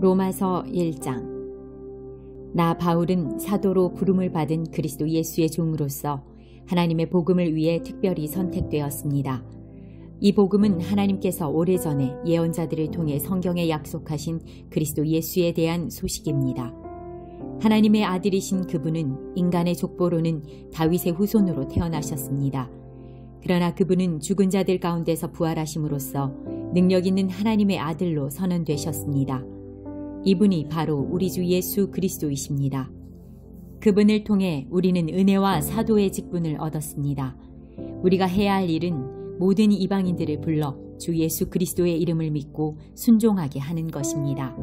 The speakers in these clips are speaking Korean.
로마서 1장. 나 바울은 사도로 부름을 받은 그리스도 예수의 종으로서 하나님의 복음을 위해 특별히 선택되었습니다. 이 복음은 하나님께서 오래전에 예언자들을 통해 성경에 약속하신 그리스도 예수에 대한 소식입니다. 하나님의 아들이신 그분은 인간의 족보로는 다윗의 후손으로 태어나셨습니다. 그러나 그분은 죽은 자들 가운데서 부활하심으로써 능력 있는 하나님의 아들로 선언되셨습니다. 이분이 바로 우리 주 예수 그리스도이십니다. 그분을 통해 우리는 은혜와 사도의 직분을 얻었습니다. 우리가 해야 할 일은 모든 이방인들을 불러 주 예수 그리스도의 이름을 믿고 순종하게 하는 것입니다.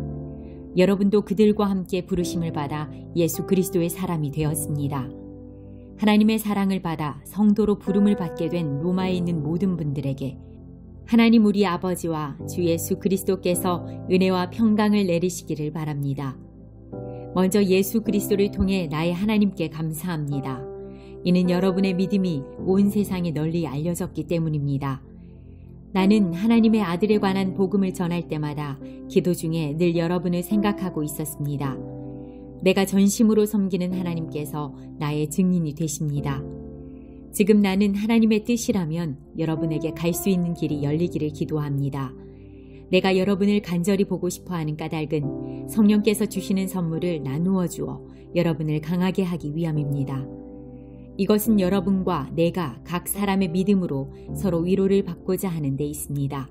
여러분도 그들과 함께 부르심을 받아 예수 그리스도의 사람이 되었습니다. 하나님의 사랑을 받아 성도로 부름을 받게 된 로마에 있는 모든 분들에게 하나님 우리 아버지와 주 예수 그리스도께서 은혜와 평강을 내리시기를 바랍니다. 먼저 예수 그리스도를 통해 나의 하나님께 감사합니다. 이는 여러분의 믿음이 온 세상에 널리 알려졌기 때문입니다. 나는 하나님의 아들에 관한 복음을 전할 때마다 기도 중에 늘 여러분을 생각하고 있었습니다. 내가 전심으로 섬기는 하나님께서 나의 증인이 되십니다. 지금 나는 하나님의 뜻이라면 여러분에게 갈 수 있는 길이 열리기를 기도합니다. 내가 여러분을 간절히 보고 싶어하는 까닭은 성령께서 주시는 선물을 나누어 주어 여러분을 강하게 하기 위함입니다. 이것은 여러분과 내가 각 사람의 믿음으로 서로 위로를 받고자 하는 데 있습니다.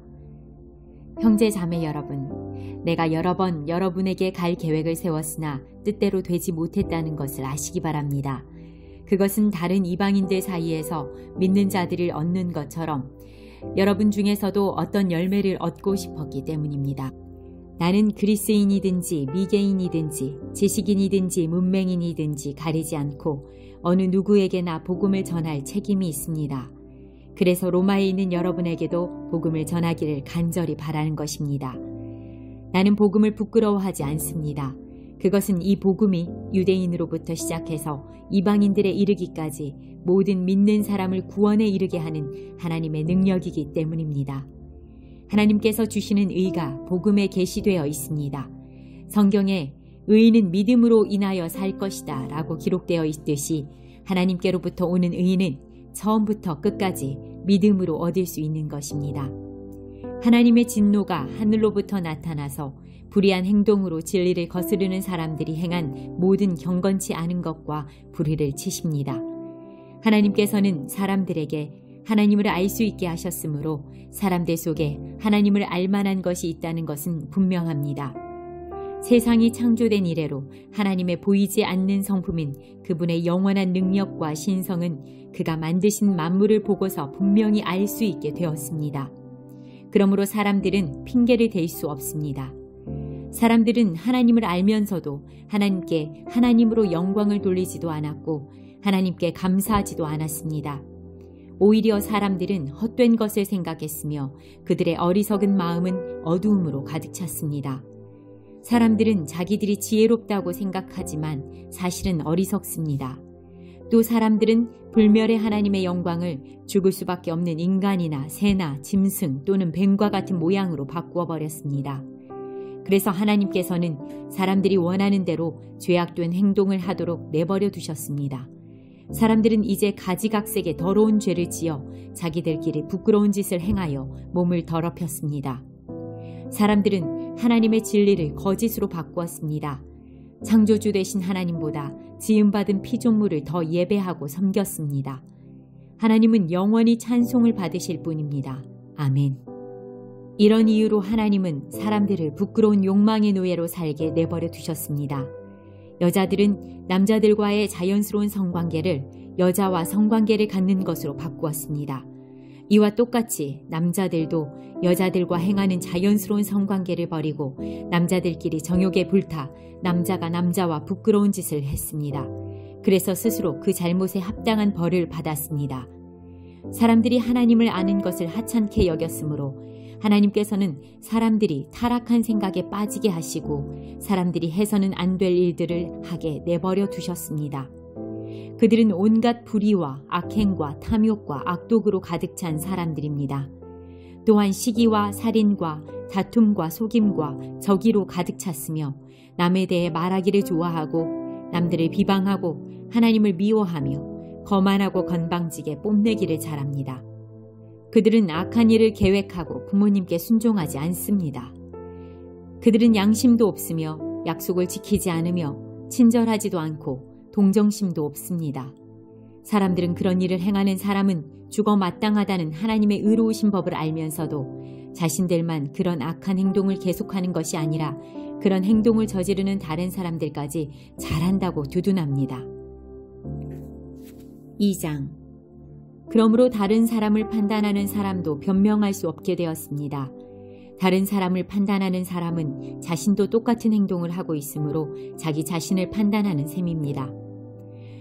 형제 자매 여러분, 내가 여러 번 여러분에게 갈 계획을 세웠으나 뜻대로 되지 못했다는 것을 아시기 바랍니다. 그것은 다른 이방인들 사이에서 믿는 자들을 얻는 것처럼 여러분 중에서도 어떤 열매를 얻고 싶었기 때문입니다. 나는 그리스인이든지 미개인이든지 지식인이든지 문맹인이든지 가리지 않고 어느 누구에게나 복음을 전할 책임이 있습니다. 그래서 로마에 있는 여러분에게도 복음을 전하기를 간절히 바라는 것입니다. 나는 복음을 부끄러워하지 않습니다. 그것은 이 복음이 유대인으로부터 시작해서 이방인들에 이르기까지 모든 믿는 사람을 구원에 이르게 하는 하나님의 능력이기 때문입니다. 하나님께서 주시는 의가 복음에 계시되어 있습니다. 성경에 의인은 믿음으로 인하여 살 것이다 라고 기록되어 있듯이 하나님께로부터 오는 의는 처음부터 끝까지 믿음으로 얻을 수 있는 것입니다. 하나님의 진노가 하늘로부터 나타나서 불의한 행동으로 진리를 거스르는 사람들이 행한 모든 경건치 않은 것과 불의를 치십니다. 하나님께서는 사람들에게 하나님을 알 수 있게 하셨으므로 사람들 속에 하나님을 알 만한 것이 있다는 것은 분명합니다. 세상이 창조된 이래로 하나님의 보이지 않는 성품인 그분의 영원한 능력과 신성은 그가 만드신 만물을 보고서 분명히 알 수 있게 되었습니다. 그러므로 사람들은 핑계를 댈 수 없습니다. 사람들은 하나님을 알면서도 하나님께 하나님으로 영광을 돌리지도 않았고 하나님께 감사하지도 않았습니다. 오히려 사람들은 헛된 것을 생각했으며 그들의 어리석은 마음은 어두움으로 가득 찼습니다. 사람들은 자기들이 지혜롭다고 생각하지만 사실은 어리석습니다. 또 사람들은 불멸의 하나님의 영광을 죽을 수밖에 없는 인간이나 새나 짐승 또는 뱀과 같은 모양으로 바꾸어 버렸습니다. 그래서 하나님께서는 사람들이 원하는 대로 죄악된 행동을 하도록 내버려 두셨습니다. 사람들은 이제 가지각색의 더러운 죄를 지어 자기들끼리 부끄러운 짓을 행하여 몸을 더럽혔습니다. 사람들은 하나님의 진리를 거짓으로 바꾸었습니다. 창조주 되신 하나님보다 지음받은 피조물을 더 예배하고 섬겼습니다. 하나님은 영원히 찬송을 받으실 분입니다. 아멘. 이런 이유로 하나님은 사람들을 부끄러운 욕망의 노예로 살게 내버려 두셨습니다. 여자들은 남자들과의 자연스러운 성관계를 여자와 성관계를 갖는 것으로 바꾸었습니다. 이와 똑같이 남자들도 여자들과 행하는 자연스러운 성관계를 버리고 남자들끼리 정욕에 불타 남자가 남자와 부끄러운 짓을 했습니다. 그래서 스스로 그 잘못에 합당한 벌을 받았습니다. 사람들이 하나님을 아는 것을 하찮게 여겼으므로 하나님께서는 사람들이 타락한 생각에 빠지게 하시고 사람들이 해서는 안 될 일들을 하게 내버려 두셨습니다. 그들은 온갖 불의와 악행과 탐욕과 악독으로 가득 찬 사람들입니다. 또한 시기와 살인과 다툼과 속임과 적의로 가득 찼으며 남에 대해 말하기를 좋아하고 남들을 비방하고 하나님을 미워하며 거만하고 건방지게 뽐내기를 잘합니다. 그들은 악한 일을 계획하고 부모님께 순종하지 않습니다. 그들은 양심도 없으며 약속을 지키지 않으며 친절하지도 않고 동정심도 없습니다. 사람들은 그런 일을 행하는 사람은 죽어 마땅하다는 하나님의 의로우신 법을 알면서도 자신들만 그런 악한 행동을 계속하는 것이 아니라 그런 행동을 저지르는 다른 사람들까지 잘한다고 두둔합니다. 2장. 그러므로 다른 사람을 판단하는 사람도 변명할 수 없게 되었습니다. 다른 사람을 판단하는 사람은 자신도 똑같은 행동을 하고 있으므로 자기 자신을 판단하는 셈입니다.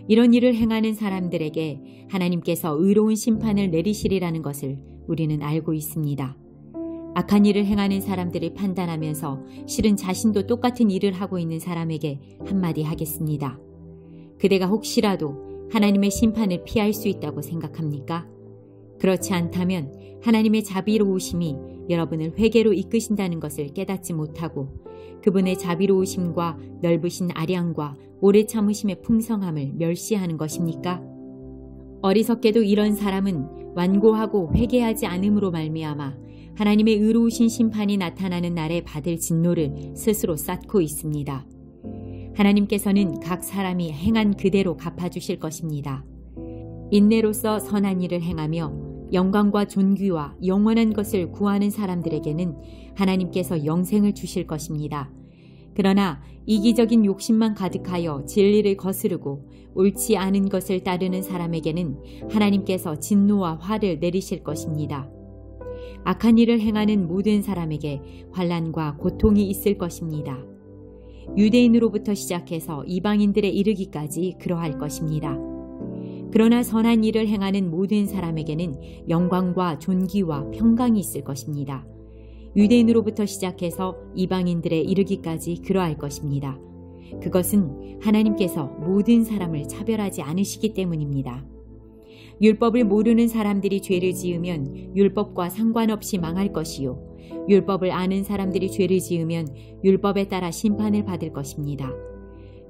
이런 일을 행하는 사람들에게 하나님께서 의로운 심판을 내리시리라는 것을 우리는 알고 있습니다. 악한 일을 행하는 사람들을 판단하면서 실은 자신도 똑같은 일을 하고 있는 사람에게 한마디 하겠습니다. 그대가 혹시라도 하나님의 심판을 피할 수 있다고 생각합니까? 그렇지 않다면 하나님의 자비로우심이 여러분을 회개로 이끄신다는 것을 깨닫지 못하고 그분의 자비로우심과 넓으신 아량과 오래 참으심의 풍성함을 멸시하는 것입니까? 어리석게도 이런 사람은 완고하고 회개하지 않음으로 말미암아 하나님의 의로우신 심판이 나타나는 날에 받을 진노를 스스로 쌓고 있습니다. 하나님께서는 각 사람이 행한 그대로 갚아주실 것입니다. 인내로서 선한 일을 행하며 영광과 존귀와 영원한 것을 구하는 사람들에게는 하나님께서 영생을 주실 것입니다. 그러나 이기적인 욕심만 가득하여 진리를 거스르고 옳지 않은 것을 따르는 사람에게는 하나님께서 진노와 화를 내리실 것입니다. 악한 일을 행하는 모든 사람에게 환난과 고통이 있을 것입니다. 유대인으로부터 시작해서 이방인들에 이르기까지 그러할 것입니다. 그러나 선한 일을 행하는 모든 사람에게는 영광과 존귀와 평강이 있을 것입니다. 유대인으로부터 시작해서 이방인들에 이르기까지 그러할 것입니다. 그것은 하나님께서 모든 사람을 차별하지 않으시기 때문입니다. 율법을 모르는 사람들이 죄를 지으면 율법과 상관없이 망할 것이요. 율법을 아는 사람들이 죄를 지으면 율법에 따라 심판을 받을 것입니다.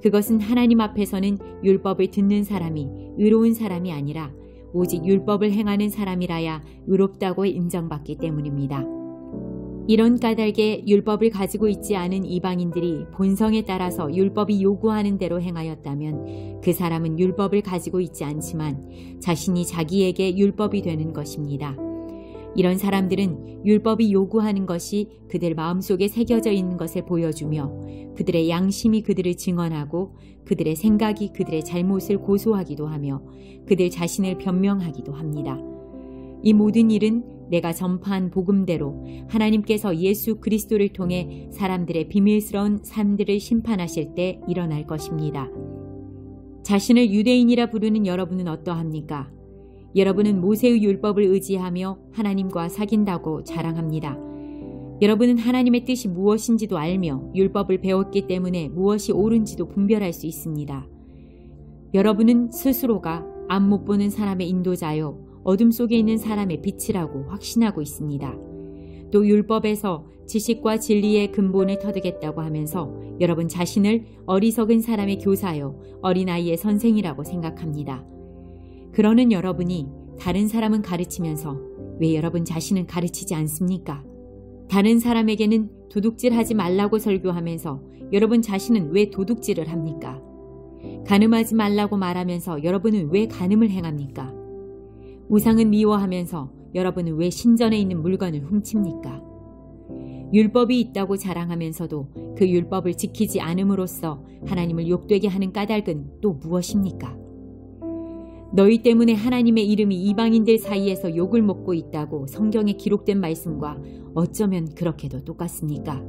그것은 하나님 앞에서는 율법을 듣는 사람이 의로운 사람이 아니라 오직 율법을 행하는 사람이라야 의롭다고 인정받기 때문입니다. 이런 까닭에 율법을 가지고 있지 않은 이방인들이 본성에 따라서 율법이 요구하는 대로 행하였다면 그 사람은 율법을 가지고 있지 않지만 자신이 자기에게 율법이 되는 것입니다. 이런 사람들은 율법이 요구하는 것이 그들 마음속에 새겨져 있는 것을 보여주며 그들의 양심이 그들을 증언하고 그들의 생각이 그들의 잘못을 고소하기도 하며 그들 자신을 변명하기도 합니다. 이 모든 일은 내가 전파한 복음대로 하나님께서 예수 그리스도를 통해 사람들의 비밀스러운 삶들을 심판하실 때 일어날 것입니다. 자신을 유대인이라 부르는 여러분은 어떠합니까? 여러분은 모세의 율법을 의지하며 하나님과 사귄다고 자랑합니다. 여러분은 하나님의 뜻이 무엇인지도 알며 율법을 배웠기 때문에 무엇이 옳은지도 분별할 수 있습니다. 여러분은 스스로가 앞 못 보는 사람의 인도자요 어둠 속에 있는 사람의 빛이라고 확신하고 있습니다. 또 율법에서 지식과 진리의 근본을 터득했다고 하면서 여러분 자신을 어리석은 사람의 교사요 어린아이의 선생이라고 생각합니다. 그러는 여러분이 다른 사람은 가르치면서 왜 여러분 자신은 가르치지 않습니까? 다른 사람에게는 도둑질하지 말라고 설교하면서 여러분 자신은 왜 도둑질을 합니까? 간음하지 말라고 말하면서 여러분은 왜 간음을 행합니까? 우상은 미워하면서 여러분은 왜 신전에 있는 물건을 훔칩니까? 율법이 있다고 자랑하면서도 그 율법을 지키지 않음으로써 하나님을 욕되게 하는 까닭은 또 무엇입니까? 너희 때문에 하나님의 이름이 이방인들 사이에서 욕을 먹고 있다고 성경에 기록된 말씀과 어쩌면 그렇게도 똑같습니까?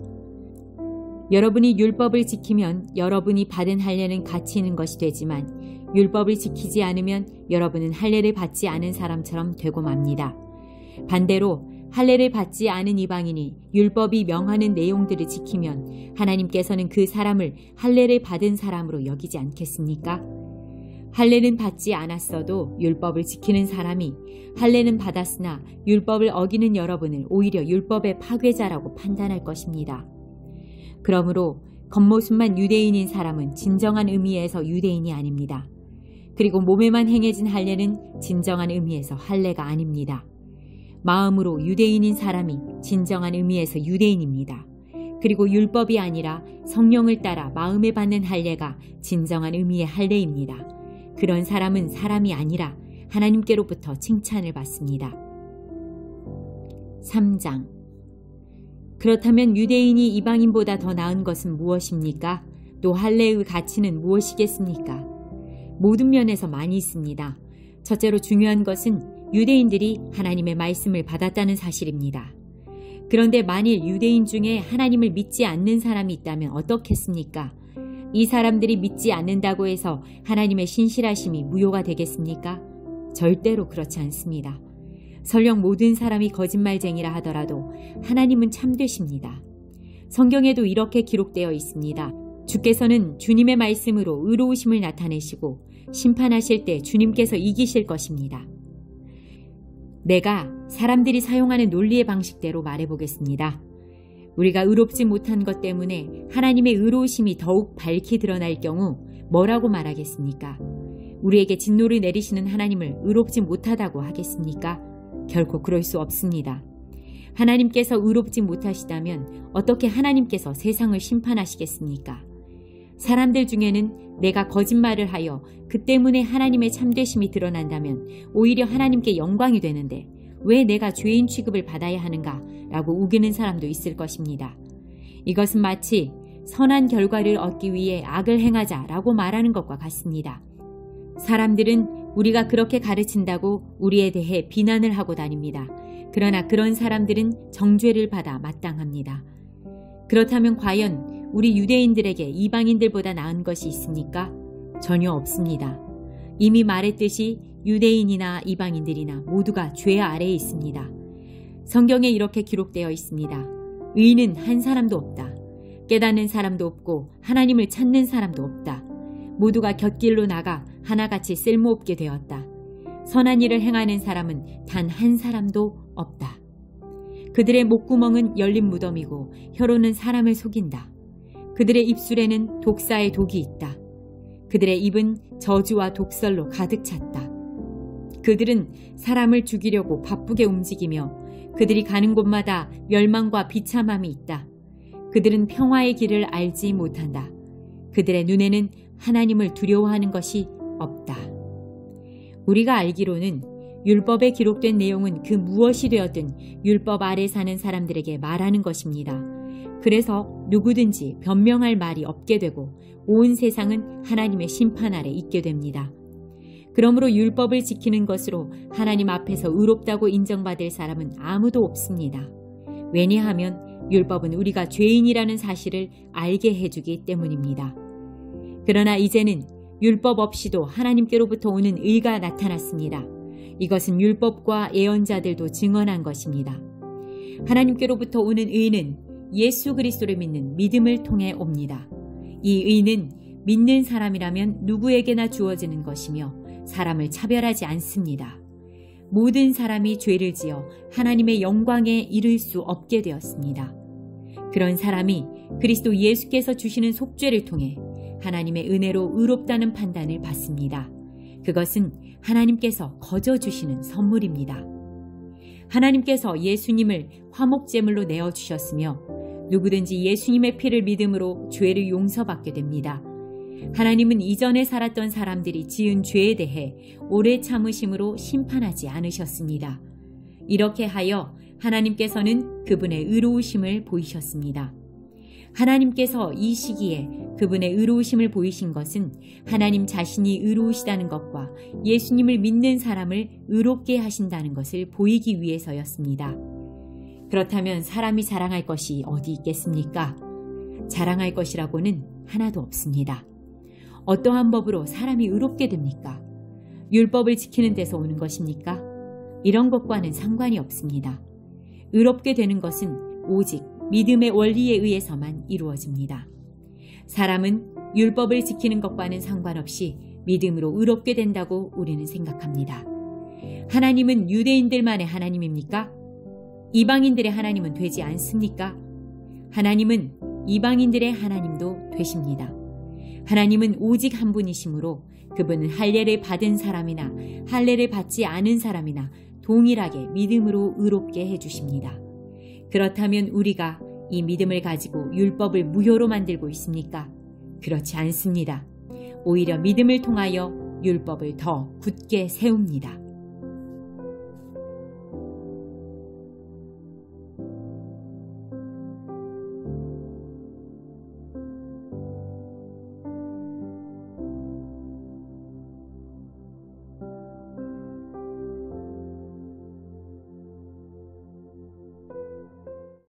여러분이 율법을 지키면 여러분이 받은 할례는 가치 있는 것이 되지만 율법을 지키지 않으면 여러분은 할례를 받지 않은 사람처럼 되고 맙니다. 반대로 할례를 받지 않은 이방인이 율법이 명하는 내용들을 지키면 하나님께서는 그 사람을 할례를 받은 사람으로 여기지 않겠습니까? 할례는 받지 않았어도 율법을 지키는 사람이 할례는 받았으나 율법을 어기는 여러분을 오히려 율법의 파괴자라고 판단할 것입니다. 그러므로 겉모습만 유대인인 사람은 진정한 의미에서 유대인이 아닙니다. 그리고 몸에만 행해진 할례는 진정한 의미에서 할례가 아닙니다. 마음으로 유대인인 사람이 진정한 의미에서 유대인입니다. 그리고 율법이 아니라 성령을 따라 마음에 받는 할례가 진정한 의미의 할례입니다. 그런 사람은 사람이 아니라 하나님께로부터 칭찬을 받습니다. 3장. 그렇다면 유대인이 이방인보다 더 나은 것은 무엇입니까? 또 할례의 가치는 무엇이겠습니까? 모든 면에서 많이 있습니다. 첫째로 중요한 것은 유대인들이 하나님의 말씀을 받았다는 사실입니다. 그런데 만일 유대인 중에 하나님을 믿지 않는 사람이 있다면 어떻겠습니까? 이 사람들이 믿지 않는다고 해서 하나님의 신실하심이 무효가 되겠습니까? 절대로 그렇지 않습니다. 설령 모든 사람이 거짓말쟁이라 하더라도 하나님은 참되십니다. 성경에도 이렇게 기록되어 있습니다. 주께서는 주님의 말씀으로 의로우심을 나타내시고 심판하실 때 주님께서 이기실 것입니다. 내가 사람들이 사용하는 논리의 방식대로 말해보겠습니다. 우리가 의롭지 못한 것 때문에 하나님의 의로우심이 더욱 밝히 드러날 경우 뭐라고 말하겠습니까? 우리에게 진노를 내리시는 하나님을 의롭지 못하다고 하겠습니까? 결코 그럴 수 없습니다. 하나님께서 의롭지 못하시다면 어떻게 하나님께서 세상을 심판하시겠습니까? 사람들 중에는 내가 거짓말을 하여 그 때문에 하나님의 참되심이 드러난다면 오히려 하나님께 영광이 되는데 왜 내가 죄인 취급을 받아야 하는가 라고 우기는 사람도 있을 것입니다. 이것은 마치 선한 결과를 얻기 위해 악을 행하자라고 말하는 것과 같습니다. 사람들은 우리가 그렇게 가르친다고 우리에 대해 비난을 하고 다닙니다. 그러나 그런 사람들은 정죄를 받아 마땅합니다. 그렇다면 과연 우리 유대인들에게 이방인들보다 나은 것이 있습니까? 전혀 없습니다. 이미 말했듯이 유대인이나 이방인들이나 모두가 죄 아래에 있습니다. 성경에 이렇게 기록되어 있습니다. 의인은 한 사람도 없다. 깨닫는 사람도 없고 하나님을 찾는 사람도 없다. 모두가 곁길로 나가 하나같이 쓸모없게 되었다. 선한 일을 행하는 사람은 단 한 사람도 없다. 그들의 목구멍은 열린 무덤이고 혀로는 사람을 속인다. 그들의 입술에는 독사의 독이 있다. 그들의 입은 저주와 독설로 가득 찼다. 그들은 사람을 죽이려고 바쁘게 움직이며 그들이 가는 곳마다 멸망과 비참함이 있다. 그들은 평화의 길을 알지 못한다. 그들의 눈에는 하나님을 두려워하는 것이 없다. 우리가 알기로는 율법에 기록된 내용은 그 무엇이 되었든 율법 아래 사는 사람들에게 말하는 것입니다. 그래서 누구든지 변명할 말이 없게 되고 온 세상은 하나님의 심판 아래 있게 됩니다. 그러므로 율법을 지키는 것으로 하나님 앞에서 의롭다고 인정받을 사람은 아무도 없습니다. 왜냐하면 율법은 우리가 죄인이라는 사실을 알게 해주기 때문입니다. 그러나 이제는 율법 없이도 하나님께로부터 오는 의가 나타났습니다. 이것은 율법과 예언자들도 증언한 것입니다. 하나님께로부터 오는 의는 예수 그리스도를 믿는 믿음을 통해 옵니다. 이 의는 믿는 사람이라면 누구에게나 주어지는 것이며 사람을 차별하지 않습니다. 모든 사람이 죄를 지어 하나님의 영광에 이를 수 없게 되었습니다. 그런 사람이 그리스도 예수께서 주시는 속죄를 통해 하나님의 은혜로 의롭다는 판단을 받습니다. 그것은 하나님께서 거저 주시는 선물입니다. 하나님께서 예수님을 화목제물로 내어주셨으며 누구든지 예수님의 피를 믿음으로 죄를 용서받게 됩니다. 하나님은 이전에 살았던 사람들이 지은 죄에 대해 오래 참으심으로 심판하지 않으셨습니다. 이렇게 하여 하나님께서는 그분의 의로우심을 보이셨습니다. 하나님께서 이 시기에 그분의 의로우심을 보이신 것은 하나님 자신이 의로우시다는 것과 예수님을 믿는 사람을 의롭게 하신다는 것을 보이기 위해서였습니다. 그렇다면 사람이 자랑할 것이 어디 있겠습니까? 자랑할 것이라고는 하나도 없습니다. 어떠한 법으로 사람이 의롭게 됩니까? 율법을 지키는 데서 오는 것입니까? 이런 것과는 상관이 없습니다. 의롭게 되는 것은 오직 믿음의 원리에 의해서만 이루어집니다. 사람은 율법을 지키는 것과는 상관없이 믿음으로 의롭게 된다고 우리는 생각합니다. 하나님은 유대인들만의 하나님입니까? 이방인들의 하나님은 되지 않습니까? 하나님은 이방인들의 하나님도 되십니다. 하나님은 오직 한 분이시므로 그분은 할례를 받은 사람이나 할례를 받지 않은 사람이나 동일하게 믿음으로 의롭게 해주십니다. 그렇다면 우리가 이 믿음을 가지고 율법을 무효로 만들고 있습니까? 그렇지 않습니다. 오히려 믿음을 통하여 율법을 더 굳게 세웁니다.